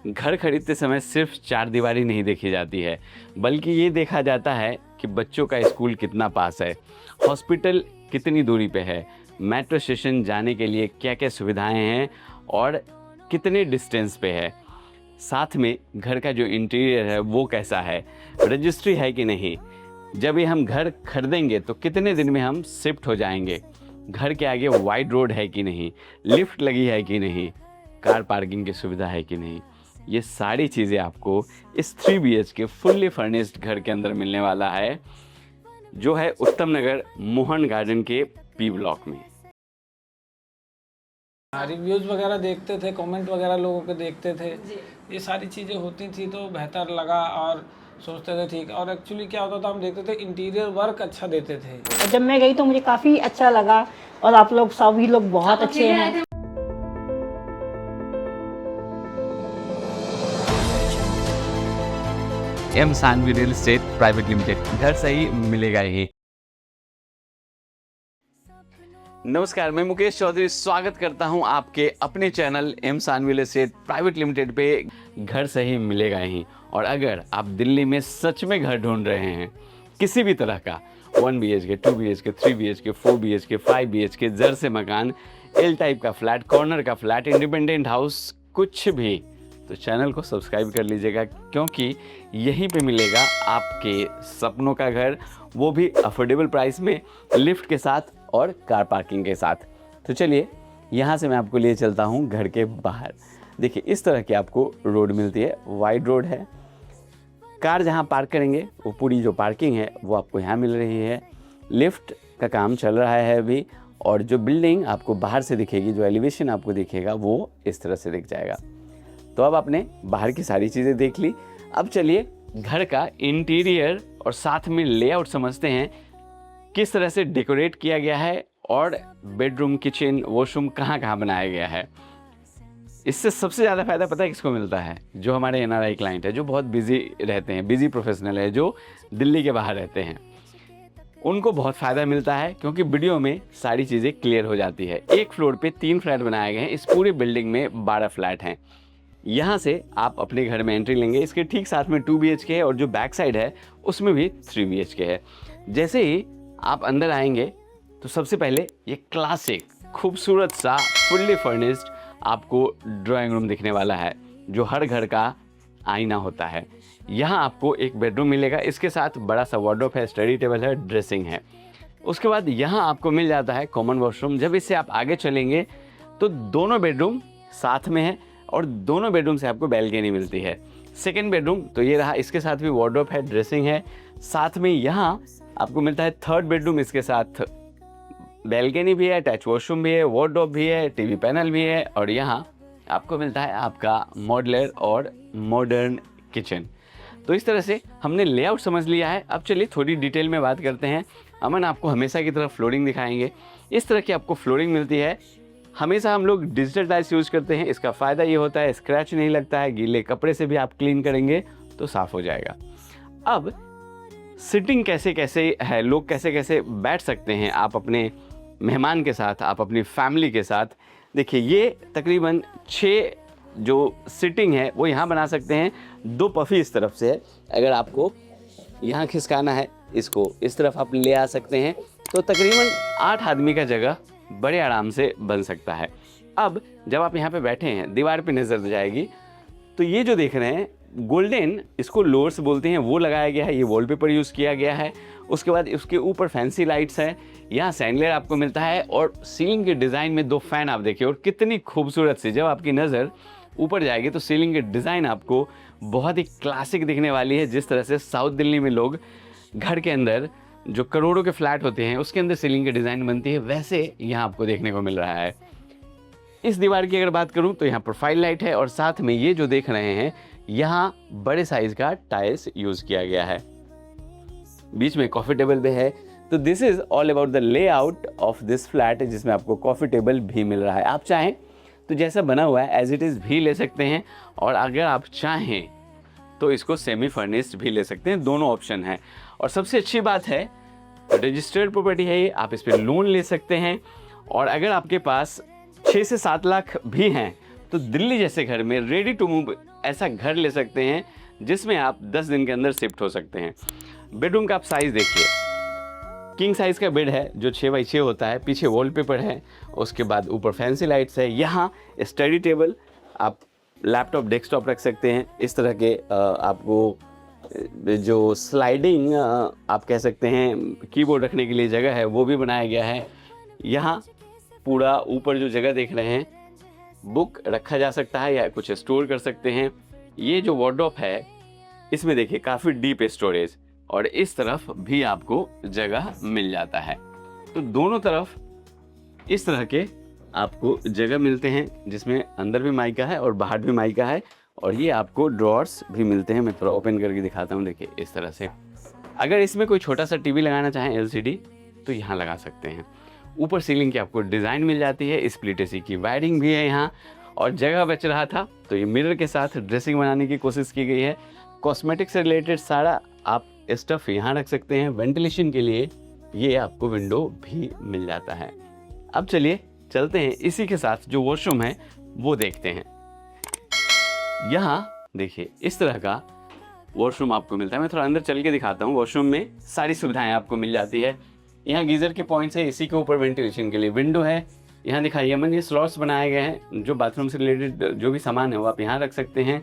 घर खरीदते समय सिर्फ चार दीवारी नहीं देखी जाती है, बल्कि ये देखा जाता है कि बच्चों का स्कूल कितना पास है, हॉस्पिटल कितनी दूरी पे है, मेट्रो स्टेशन जाने के लिए क्या क्या सुविधाएं हैं और कितने डिस्टेंस पे है। साथ में घर का जो इंटीरियर है वो कैसा है, रजिस्ट्री है कि नहीं, जब ये हम घर खरीदेंगे तो कितने दिन में हम शिफ्ट हो जाएंगे, घर के आगे वाइड रोड है कि नहीं, लिफ्ट लगी है कि नहीं, कार पार्किंग की सुविधा है कि नहीं। ये सारी चीज़ें आपको इस 3 BHK फुल्ली फर्निश्ड घर के अंदर मिलने वाला है, जो है उत्तम नगर मोहन गार्डन के P ब्लॉक में। रिव्यूज़ वगैरह देखते थे, कमेंट वगैरह लोगों के देखते थे, ये सारी चीज़ें होती थी तो बेहतर लगा और सोचते थे ठीक। और एक्चुअली क्या होता था, हम देखते थे इंटीरियर वर्क अच्छा देते थे। और जब मैं गई तो मुझे काफ़ी अच्छा लगा और आप लोग सभी लोग बहुत अच्छे हैं। M Saanvi Real Estate Private Limited, घर सही मिलेगा ही। नमस्कार, मैं मुकेश चौधरी स्वागत करता हूं आपके अपने channel M Saanvi Real Estate Private Limited पे घर सही मिलेगा ही। और अगर आप दिल्ली में सच में घर ढूंढ रहे हैं किसी भी तरह का 1 BHK, 2 BHK, 3 BHK, 4 BHK, 5 BHK, जर से मकान, एल टाइप का फ्लैट, कॉर्नर का फ्लैट, इंडिपेंडेंट हाउस, कुछ भी, तो चैनल को सब्सक्राइब कर लीजिएगा, क्योंकि यहीं पे मिलेगा आपके सपनों का घर, वो भी अफोर्डेबल प्राइस में, लिफ्ट के साथ और कार पार्किंग के साथ। तो चलिए यहाँ से मैं आपको लिए चलता हूँ घर के बाहर। देखिए इस तरह की आपको रोड मिलती है, वाइड रोड है, कार जहाँ पार्क करेंगे वो पूरी जो पार्किंग है वो आपको यहाँ मिल रही है। लिफ्ट का काम चल रहा है अभी, और जो बिल्डिंग आपको बाहर से दिखेगी, जो एलिवेशन आपको दिखेगा वो इस तरह से दिख जाएगा। तो अब आपने बाहर की सारी चीज़ें देख ली, अब चलिए घर का इंटीरियर और साथ में लेआउट समझते हैं, किस तरह से डेकोरेट किया गया है और बेडरूम, किचन, वॉशरूम कहाँ कहाँ बनाया गया है। इससे सबसे ज़्यादा फ़ायदा पता है किसको मिलता है? जो हमारे NRI क्लाइंट है, जो बहुत बिजी रहते हैं, बिजी प्रोफेशनल है, जो दिल्ली के बाहर रहते हैं, उनको बहुत फ़ायदा मिलता है, क्योंकि वीडियो में सारी चीज़ें क्लियर हो जाती है। एक फ्लोर पे 3 फ्लैट बनाए गए हैं, इस पूरी बिल्डिंग में 12 फ्लैट हैं। यहाँ से आप अपने घर में एंट्री लेंगे, इसके ठीक साथ में 2 BHK है और जो बैक साइड है उसमें भी 3 BHK है। जैसे ही आप अंदर आएंगे तो सबसे पहले ये क्लासिक खूबसूरत सा फुल्ली फर्निश्ड आपको ड्राइंग रूम दिखने वाला है, जो हर घर का आईना होता है। यहाँ आपको एक बेडरूम मिलेगा, इसके साथ बड़ा सा वार्डरोब है, स्टडी टेबल है, ड्रेसिंग है। उसके बाद यहाँ आपको मिल जाता है कॉमन वॉशरूम। जब इससे आप आगे चलेंगे तो दोनों बेडरूम साथ में है और दोनों बेडरूम से आपको बैल्कनी मिलती है। सेकेंड बेडरूम तो ये रहा, इसके साथ भी वार्डरोब है, ड्रेसिंग है, साथ में यहाँ आपको मिलता है थर्ड बेडरूम, इसके साथ बैल्कनी भी है, अटैच वॉशरूम भी है, वार्डरोब भी है, टीवी पैनल भी है, और यहाँ आपको मिलता है आपका मॉड्यूलर और मॉडर्न किचन। तो इस तरह से हमने लेआउट समझ लिया है। अब चलिए थोड़ी डिटेल में बात करते हैं। अमन आपको हमेशा की तरह फ्लोरिंग दिखाएंगे। इस तरह की आपको फ्लोरिंग मिलती है। हमेशा हम लोग डिजिटल टाइल्स यूज़ करते हैं, इसका फ़ायदा ये होता है स्क्रैच नहीं लगता है, गीले कपड़े से भी आप क्लीन करेंगे तो साफ़ हो जाएगा। अब सिटिंग कैसे कैसे है, लोग कैसे कैसे बैठ सकते हैं आप अपने मेहमान के साथ, आप अपनी फैमिली के साथ। देखिए ये तकरीबन 6 जो सिटिंग है वो यहाँ बना सकते हैं। 2 पफ़ी इस तरफ से है, अगर आपको यहाँ खिसकाना है इसको इस तरफ आप ले आ सकते हैं, तो तकरीबन 8 आदमी का जगह बड़े आराम से बन सकता है। अब जब आप यहाँ पे बैठे हैं, दीवार पे नज़र जाएगी तो ये जो देख रहे हैं गोल्डन, इसको लोअर्स बोलते हैं, वो लगाया गया है, ये वॉलपेपर यूज़ किया गया है। उसके बाद उसके ऊपर फैंसी लाइट्स हैं, यहाँ सैंडलर आपको मिलता है, और सीलिंग के डिज़ाइन में 2 फैन आप देखिए, और कितनी खूबसूरत सी, जब आपकी नज़र ऊपर जाएगी तो सीलिंग के डिज़ाइन आपको बहुत ही क्लासिक दिखने वाली है। जिस तरह से साउथ दिल्ली में लोग घर के अंदर जो करोड़ों के फ्लैट होते हैं उसके अंदर सीलिंग के डिज़ाइन बनती है, वैसे यहाँ आपको देखने को मिल रहा है। इस दीवार की अगर बात करूँ तो यहाँ प्रोफाइल लाइट है, और साथ में ये जो देख रहे हैं यहाँ बड़े साइज़ का टाइल्स यूज़ किया गया है, बीच में कॉफ़ी टेबल भी है। तो this is all about the layout of this flat, जिसमें आपको कॉफ़ी टेबल भी मिल रहा है। आप चाहें तो जैसा बना हुआ है एज इट इज़ भी ले सकते हैं, और अगर आप चाहें तो इसको सेमी फर्निश्ड भी ले सकते हैं, दोनों ऑप्शन हैं। और सबसे अच्छी बात है रजिस्टर्ड प्रॉपर्टी है ये, आप इस पर लोन ले सकते हैं। और अगर आपके पास 6 से 7 लाख भी हैं तो दिल्ली जैसे घर में रेडी टू मूव ऐसा घर ले सकते हैं जिसमें आप 10 दिन के अंदर शिफ्ट हो सकते हैं। बेडरूम का आप साइज़ देखिए, किंग साइज़ का बेड है जो 6x6 होता है, पीछे वॉलपेपर है, उसके बाद ऊपर फैंसी लाइट्स है, यहाँ स्टडी टेबल, आप लैपटॉप डेस्कटॉप रख सकते हैं। इस तरह के आपको जो स्लाइडिंग आप कह सकते हैं कीबोर्ड रखने के लिए जगह है वो भी बनाया गया है। यहाँ पूरा ऊपर जो जगह देख रहे हैं बुक रखा जा सकता है या कुछ स्टोर कर सकते हैं। ये जो वार्डरोब है इसमें देखिए काफ़ी डीप स्टोरेज और इस तरफ भी आपको जगह मिल जाता है। तो दोनों तरफ इस तरह के आपको जगह मिलते हैं जिसमें अंदर भी माइका है और बाहर भी माइका है और ये आपको ड्रॉर्स भी मिलते हैं। मैं थोड़ा ओपन करके दिखाता हूँ, देखिए इस तरह से। अगर इसमें कोई छोटा सा टीवी लगाना चाहें LCD तो यहाँ लगा सकते हैं। ऊपर सीलिंग की आपको डिज़ाइन मिल जाती है, स्प्लिट AC की वायरिंग भी है यहाँ। और जगह बच रहा था तो ये मिरर के साथ ड्रेसिंग बनाने की कोशिश की गई है। कॉस्मेटिक से रिलेटेड सारा आप स्टफ़ यहाँ रख सकते हैं। वेंटिलेशन के लिए ये आपको विंडो भी मिल जाता है। अब चलिए चलते हैं इसी के साथ जो वॉशरूम है वो देखते हैं। यहाँ देखिए इस तरह का वॉशरूम आपको मिलता है। मैं थोड़ा अंदर चल के दिखाता हूँ। वॉशरूम में सारी सुविधाएं आपको मिल जाती है। यहाँ गीज़र के पॉइंट्स है, इसी के ऊपर वेंटिलेशन के लिए विंडो है। यहाँ दिखाइए अमन, ये स्लॉट्स बनाए गए हैं, जो बाथरूम से रिलेटेड जो भी सामान है वो आप यहाँ रख सकते हैं।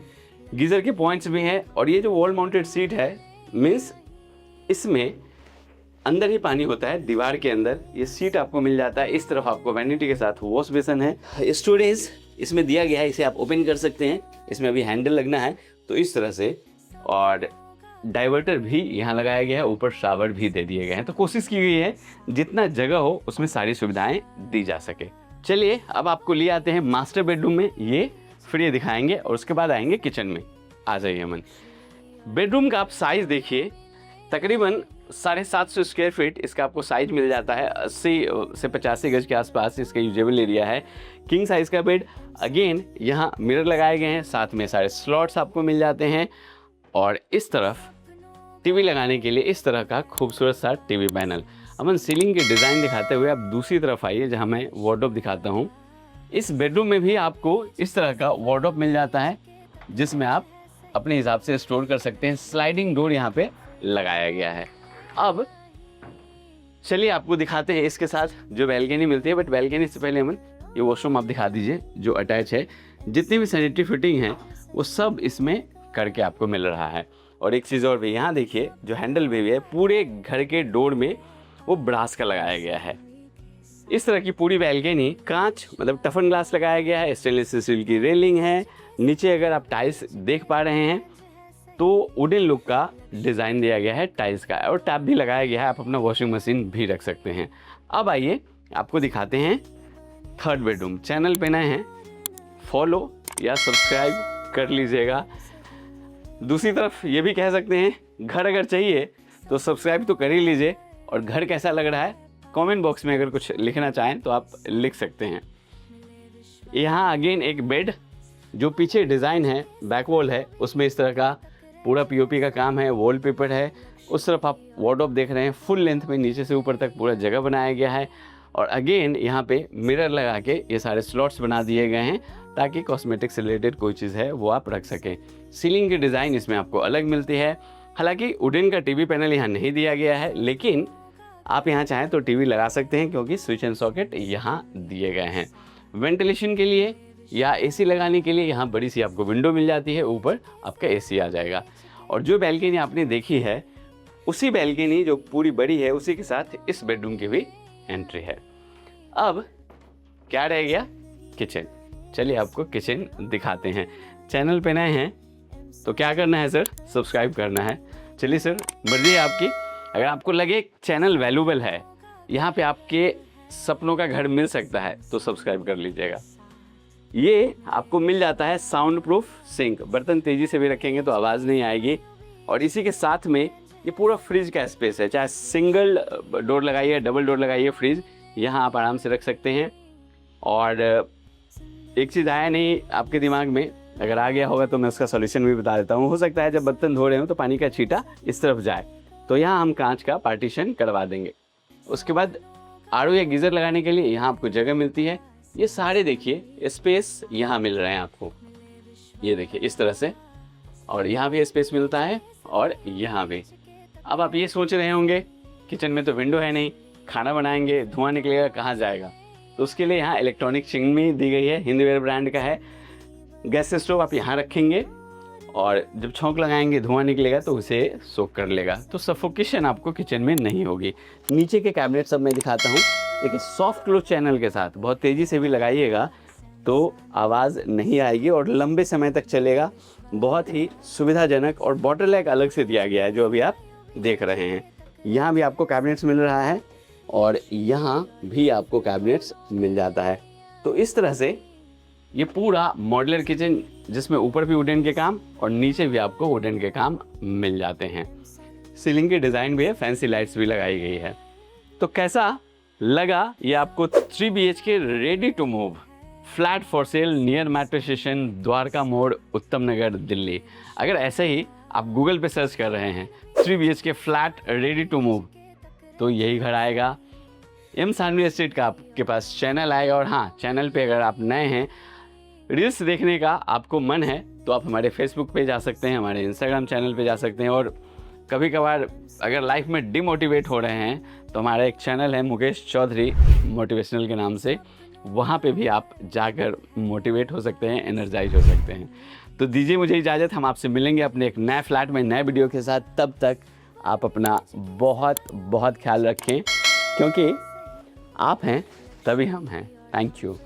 गीज़र के पॉइंट्स भी हैं और ये जो वॉल माउंटेड सीट है मीन्स इसमें अंदर ही पानी होता है, दीवार के अंदर ये सीट आपको मिल जाता है। इस तरफ आपको वैनिटी के साथ वॉश बेसन है। स्टोरेज इसमें दिया गया है, इसे आप ओपन कर सकते हैं। इसमें अभी हैंडल लगना है तो इस तरह से, और डाइवर्टर भी यहाँ लगाया गया है, ऊपर शावर भी दे दिए गए हैं। तो कोशिश की गई है जितना जगह हो उसमें सारी सुविधाएं दी जा सके। चलिए अब आपको ले आते हैं मास्टर बेडरूम में, ये फिर ये दिखाएंगे और उसके बाद आएंगे किचन में। आ जाइए अमन। बेडरूम का आप साइज़ देखिए, तकरीबन 750 स्क्वायर फीट इसका आपको साइज मिल जाता है। 80 से 85 गज के आसपास इसका यूजेबल एरिया है। किंग साइज़ का बेड, अगेन यहाँ मिरर लगाए गए हैं, साथ में सारे स्लॉट्स आपको मिल जाते हैं। और इस तरफ टीवी लगाने के लिए इस तरह का खूबसूरत सा टीवी पैनल। अमन सीलिंग के डिज़ाइन दिखाते हुए आप दूसरी तरफ आइए जहाँ मैं वार्डरोब दिखाता हूँ। इस बेडरूम में भी आपको इस तरह का वार्डरोब मिल जाता है जिसमें आप अपने हिसाब से स्टोर कर सकते हैं। स्लाइडिंग डोर यहाँ पे लगाया गया है। अब चलिए आपको दिखाते हैं इसके साथ जो बैल्कनी मिलती है। बट बैल्कनी से पहले अमन ये वॉशरूम आप दिखा दीजिए जो अटैच है। जितनी भी सैनिटरी फिटिंग है वो सब इसमें करके आपको मिल रहा है। और एक चीज़ और भी, यहाँ देखिए जो हैंडल भी है पूरे घर के डोर में वो ब्रास का लगाया गया है। इस तरह की पूरी बैल्कनी कांच मतलब टफन ग्लास लगाया गया है। स्टेनलेस स्टील की रेलिंग है। नीचे अगर आप टाइल्स देख पा रहे हैं तो वुडन लुक का डिज़ाइन दिया गया है टाइल्स का, और टैप भी लगाया गया है। आप अपना वॉशिंग मशीन भी रख सकते हैं। अब आइए आपको दिखाते हैं थर्ड बेडरूम। चैनल पे नए हैं फॉलो या सब्सक्राइब कर लीजिएगा। दूसरी तरफ ये भी कह सकते हैं घर अगर चाहिए तो सब्सक्राइब तो कर ही लीजिए, और घर कैसा लग रहा है कमेंट बॉक्स में अगर कुछ लिखना चाहें तो आप लिख सकते हैं। यहाँ अगेन एक बेड, जो पीछे डिज़ाइन है बैक वॉल है उसमें इस तरह का पूरा पीओपी का काम है, वॉलपेपर है। उस तरफ आप वार्डरोब देख रहे हैं, फुल लेंथ में नीचे से ऊपर तक पूरा जगह बनाया गया है। और अगेन यहाँ पे मिरर लगा के ये सारे स्लॉट्स बना दिए गए हैं ताकि कॉस्मेटिक से रिलेटेड कोई चीज़ है वो आप रख सकें। सीलिंग की डिज़ाइन इसमें आपको अलग मिलती है। हालांकि वुडन का टीवी पैनल यहाँ नहीं दिया गया है, लेकिन आप यहाँ चाहें तो टीवी लगा सकते हैं क्योंकि स्विच एंड सॉकेट यहाँ दिए गए हैं। वेंटिलेशन के लिए या एसी लगाने के लिए यहाँ बड़ी सी आपको विंडो मिल जाती है, ऊपर आपका एसी आ जाएगा। और जो बैल्कनी आपने देखी है उसी बैल्कनी जो पूरी बड़ी है उसी के साथ इस बेडरूम की भी एंट्री है। अब क्या रह गया, किचन। चलिए आपको किचन दिखाते हैं। चैनल पे नए हैं तो क्या करना है सर, सब्सक्राइब करना है। चलिए सर मर्जी है आपकी। अगर आपको लगे चैनल वैल्यूबल है, यहाँ पे आपके सपनों का घर मिल सकता है तो सब्सक्राइब कर लीजिएगा। ये आपको मिल जाता है साउंड प्रूफ सिंक, बर्तन तेज़ी से भी रखेंगे तो आवाज़ नहीं आएगी। और इसी के साथ में ये पूरा फ्रिज का स्पेस है, चाहे सिंगल डोर लगाइए डबल डोर लगाइए, फ्रिज यहाँ आप आराम से रख सकते हैं। और एक चीज़ आया नहीं आपके दिमाग में, अगर आ गया होगा तो मैं उसका सॉल्यूशन भी बता देता हूँ। हो सकता है जब बर्तन धो रहे हो तो पानी का छींटा इस तरफ जाए, तो यहाँ हम कांच का पार्टीशन करवा देंगे। उसके बाद आड़ू या गीज़र लगाने के लिए यहाँ आपको जगह मिलती है। ये सारे देखिए स्पेस यहाँ मिल रहे हैं आपको, ये देखिए इस तरह से, और यहाँ भी स्पेस मिलता है और यहाँ भी। अब आप ये सोच रहे होंगे किचन में तो विंडो है नहीं, खाना बनाएंगे धुआं निकलेगा कहाँ जाएगा, तो उसके लिए यहाँ इलेक्ट्रॉनिक चिमनी दी गई है, हिंदवेयर ब्रांड का है। गैस स्टोव आप यहाँ रखेंगे और जब छौंक लगाएंगे धुआं निकलेगा तो उसे सोख कर लेगा, तो सफोकेशन आपको किचन में नहीं होगी। नीचे के कैबिनेट सब मैं दिखाता हूँ, देखिए सॉफ्ट क्लोज चैनल के साथ, बहुत तेज़ी से भी लगाइएगा तो आवाज़ नहीं आएगी और लंबे समय तक चलेगा। बहुत ही सुविधाजनक, और बॉटल लैक अलग से दिया गया है जो अभी आप देख रहे हैं। यहाँ भी आपको कैबिनेट्स मिल रहा है और यहाँ भी आपको कैबिनेट्स मिल जाता है। तो इस तरह से ये पूरा मॉड्यूलर किचन जिसमें ऊपर भी वुडन के काम और नीचे भी आपको वुडन के काम मिल जाते हैं। सीलिंग की डिज़ाइन भी है, फैंसी लाइट्स भी लगाई गई है। तो कैसा लगा ये आपको 3 BHK ready to move, flat for sale near metro station, Dwarka Mor, Uttam नगर, दिल्ली। अगर ऐसे ही आप गूगल पे सर्च कर रहे हैं 3 BHK flat ready to move, तो यही घर आएगा। एम सानवी एस्टेट का आपके पास चैनल आएगा। और हाँ, चैनल पे अगर आप नए हैं, रील्स देखने का आपको मन है तो आप हमारे फेसबुक पे जा सकते हैं, हमारे इंस्टाग्राम चैनल पे जा सकते हैं। और कभी कभार अगर लाइफ में डिमोटिवेट हो रहे हैं तो हमारा एक चैनल है मुकेश चौधरी मोटिवेशनल के नाम से, वहाँ पे भी आप जाकर मोटिवेट हो सकते हैं, एनर्जाइज हो सकते हैं। तो दीजिए मुझे इजाज़त, हम आपसे मिलेंगे अपने एक नए फ्लैट में नए वीडियो के साथ। तब तक आप अपना बहुत बहुत ख्याल रखें, क्योंकि आप हैं तभी हम हैं। Thank you.